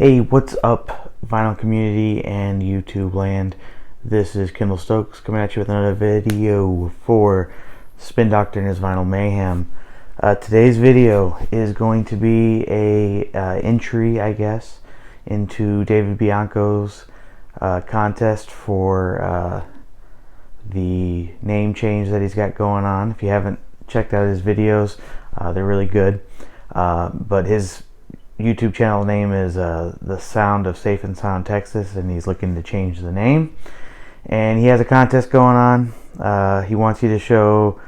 Hey, what's up, vinyl community and YouTube land? This is Kendall Stokes coming at you with another video for Spin Doctor and his Vinyl Mayhem. Today's video is going to be a entry, I guess, into David Bianco's contest for the name change that he's got going on. If you haven't checked out his videos, they're really good. But his YouTube channel name is The Sound of Safe and Sound Texas, and he's looking to change the name. And he has a contest going on. He wants you to show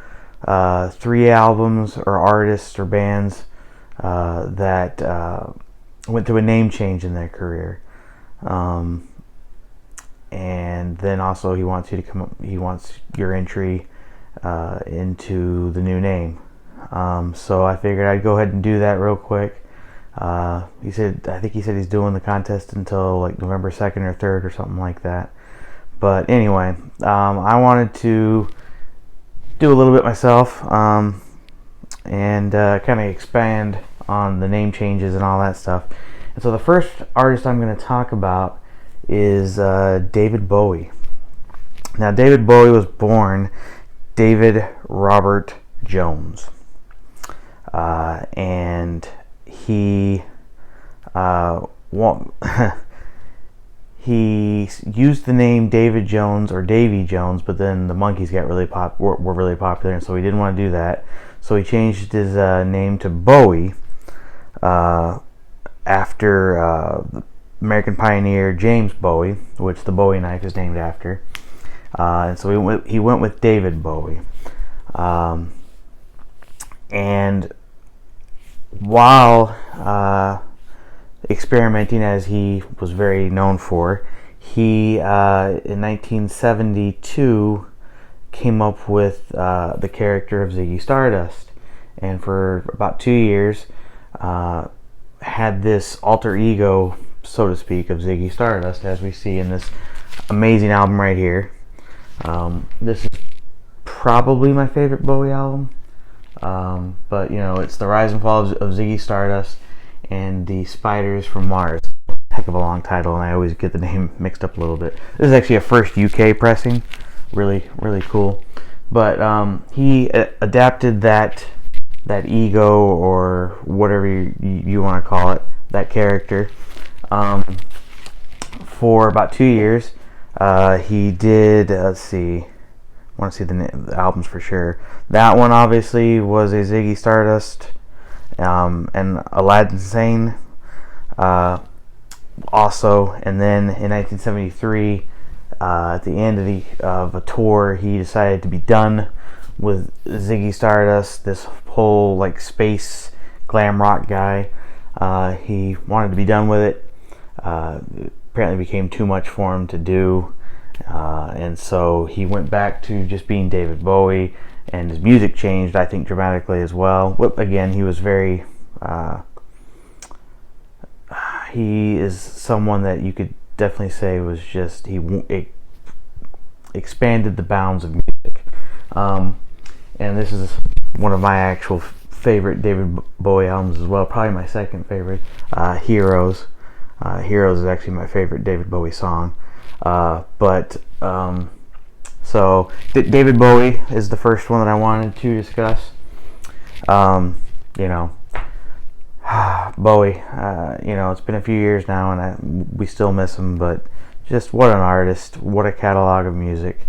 3 albums or artists or bands that went through a name change in their career. And then also he wants you to come up, he wants your entry into the new name. So I figured I'd go ahead and do that real quick. I think he said he's doing the contest until like November 2nd or 3rd or something like that. But anyway, I wanted to do a little bit myself and kind of expand on the name changes and all that stuff. And so the first artist I'm going to talk about is David Bowie. Now, David Bowie was born David Robert Jones, and he he used the name David Jones or Davy Jones, but then the Monkees got were really popular, and so he didn't want to do that. So he changed his name to Bowie after American pioneer James Bowie, which the Bowie knife is named after. And so he went with David Bowie. And while experimenting, as he was very known for, he in 1972 came up with the character of Ziggy Stardust, and for about 2 years had this alter ego, so to speak, of Ziggy Stardust, as we see in this amazing album right here. This is probably my favorite Bowie album. But you know, it's the rise and fall of Ziggy Stardust and the Spiders from Mars. Heck of a long title, and I always get the name mixed up a little bit. This is actually a first UK pressing, really cool. But he adapted that ego, or whatever you want to call it, that character, for about 2 years. He did, let's see, I want to see the albums for sure. That one obviously was a Ziggy Stardust, and Aladdin Sane also. And then in 1973, at the end of a tour, he decided to be done with Ziggy Stardust, this whole like space glam rock guy. He wanted to be done with it. Apparently became too much for him to do. And so he went back to just being David Bowie, and his music changed, I think, dramatically as well. Again, he was very he is someone that you could definitely say was just, he expanded the bounds of music. And this is one of my actual favorite David Bowie albums as well, probably my second favorite. Heroes. Heroes is actually my favorite David Bowie song. So David Bowie is the first one that I wanted to discuss. You know, Bowie, you know, it's been a few years now, and we still miss him, but just what an artist, what a catalog of music.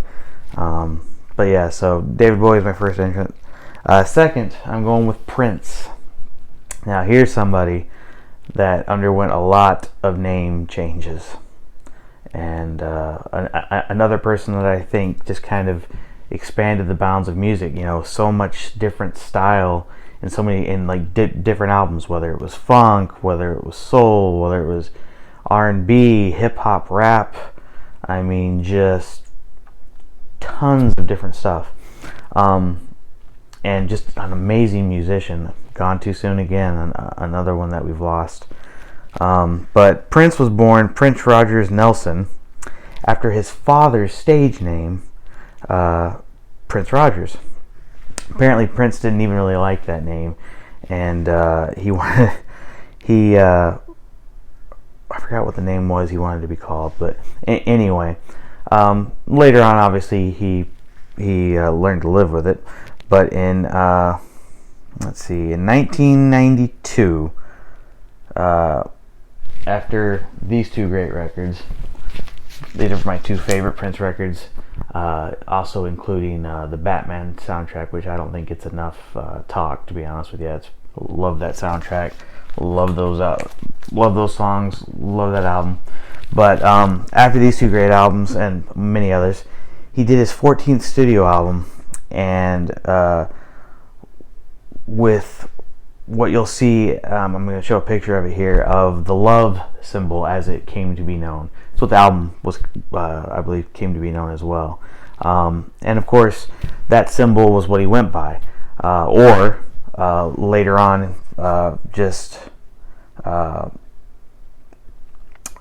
But yeah, so David Bowie is my first entrant. Second, I'm going with Prince. Now, here's somebody that underwent a lot of name changes, and another person that I think just kind of expanded the bounds of music. You know, so much different style and so many different albums, whether it was funk, whether it was soul, whether it was R&B, hip hop, rap. I mean, just tons of different stuff. And just an amazing musician. Gone too soon again, another one that we've lost. But Prince was born Prince Rogers Nelson after his father's stage name, Prince Rogers. Apparently Prince didn't even really like that name, and he forgot what the name was he wanted to be called, but anyway, later on, obviously he learned to live with it. But in let's see, in 1992, after these two great records, these are my two favorite Prince records, also including the Batman soundtrack, which I don't think gets enough talk, to be honest with you. Love that soundtrack, love those songs, love that album. But after these two great albums and many others, he did his 14th studio album, and with what you'll see, I'm going to show a picture of it here, of the love symbol as it came to be known. That's what the album was, I believe, came to be known as well. And of course, that symbol was what he went by, or later on, just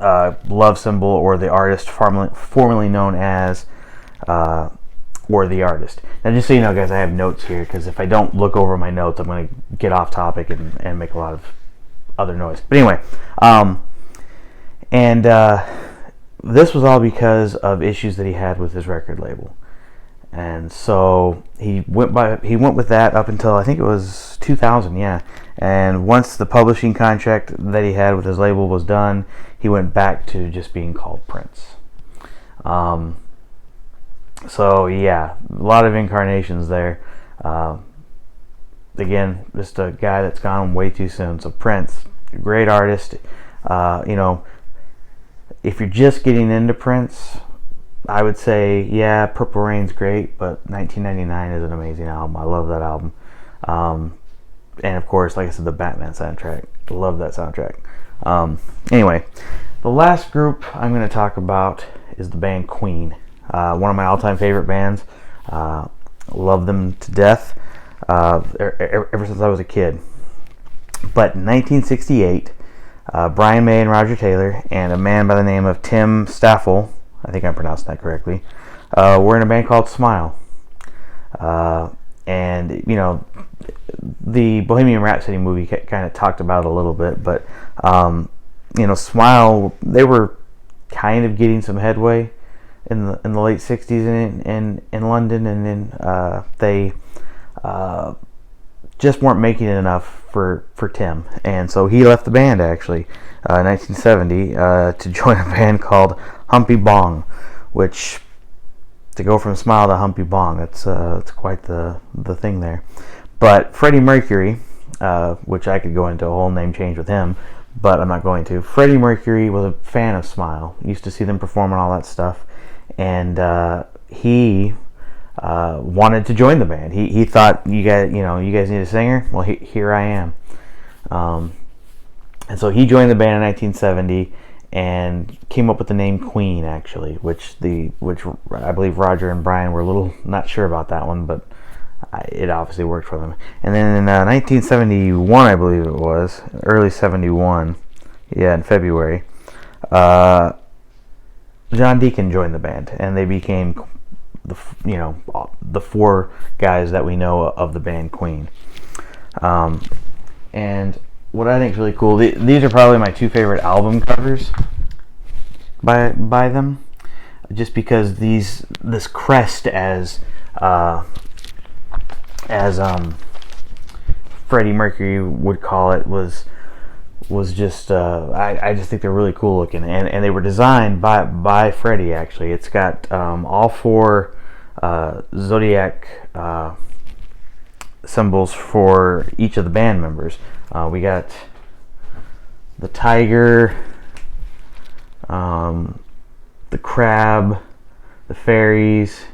love symbol, or the artist formerly known as or the artist. Now, just so you know, guys, I have notes here, because if I don't look over my notes, I'm going to get off topic and make a lot of other noise. But anyway, this was all because of issues that he had with his record label, and so he went with that up until, I think it was 2000, yeah. And once the publishing contract that he had with his label was done, he went back to just being called Prince. So yeah, a lot of incarnations there. Again, just a guy that's gone way too soon. So Prince, great artist. If you're just getting into Prince, I would say, yeah, Purple Rain's great, but 1999 is an amazing album. I love that album. And of course, like I said, the Batman soundtrack. Love that soundtrack. Anyway, the last group I'm going to talk about is the band Queen. One of my all-time favorite bands. Love them to death ever since I was a kid. But in 1968, Brian May and Roger Taylor and a man by the name of Tim Staffel, I think I'm pronouncing that correctly, were in a band called Smile. And, the Bohemian Rhapsody movie kind of talked about it a little bit, but, Smile, they were kind of getting some headway in the late 60s in London, and then they just weren't making it enough for Tim, and so he left the band actually in 1970 to join a band called Humpy Bong, which, to go from Smile to Humpy Bong, it's quite the thing there. But Freddie Mercury, which I could go into a whole name change with him, but I'm not going to. Freddie Mercury was a fan of Smile. Used to see them perform and all that stuff, and he wanted to join the band. He thought, you guys need a singer. Well, here I am. And so he joined the band in 1970 and came up with the name Queen, actually, which I believe Roger and Brian were a little not sure about that one, but it obviously worked for them. And then in 1971, I believe it was, early 71, in February, John Deacon joined the band, and they became the four guys that we know of the band Queen. And what I think is really cool, these are probably my two favorite album covers by them, just because this crest, as Freddie Mercury would call it, was just I just think they're really cool looking, and they were designed by Freddie, actually. It's got all four zodiac symbols for each of the band members. We got the tiger, the crab, the fairies,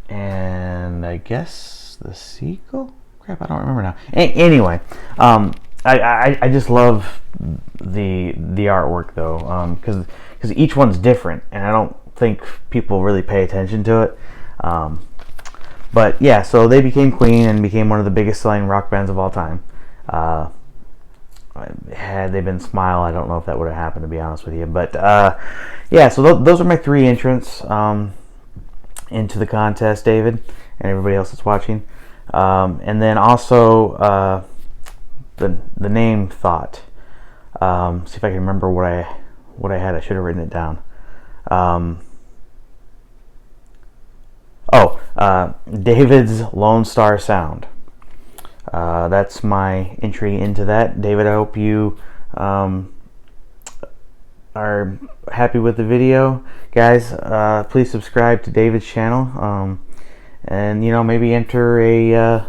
and I guess the seagull? Crap, I don't remember now. Anyway, I just love the artwork, though, because each one's different, and I don't think people really pay attention to it. But yeah, so they became Queen and became one of the biggest selling rock bands of all time. Had they been Smile, I don't know if that would have happened, to be honest with you. But yeah, so those are my three entrants into the contest, David, and everybody else that's watching. And then also the name thought. See if I can remember what I had. I should have written it down. David's Lone Star Sound. That's my entry into that. David, I hope you are happy with the video. Guys, please subscribe to David's channel, and maybe enter a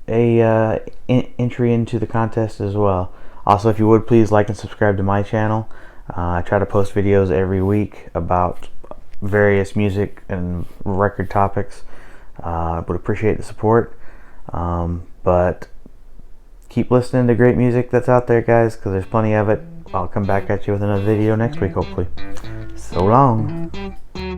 entry into the contest as well. Also, if you would, please like and subscribe to my channel. I try to post videos every week about various music and record topics. Would appreciate the support, but keep listening to great music that's out there, guys, because there's plenty of it. I'll come back at you with another video next week, hopefully. So long.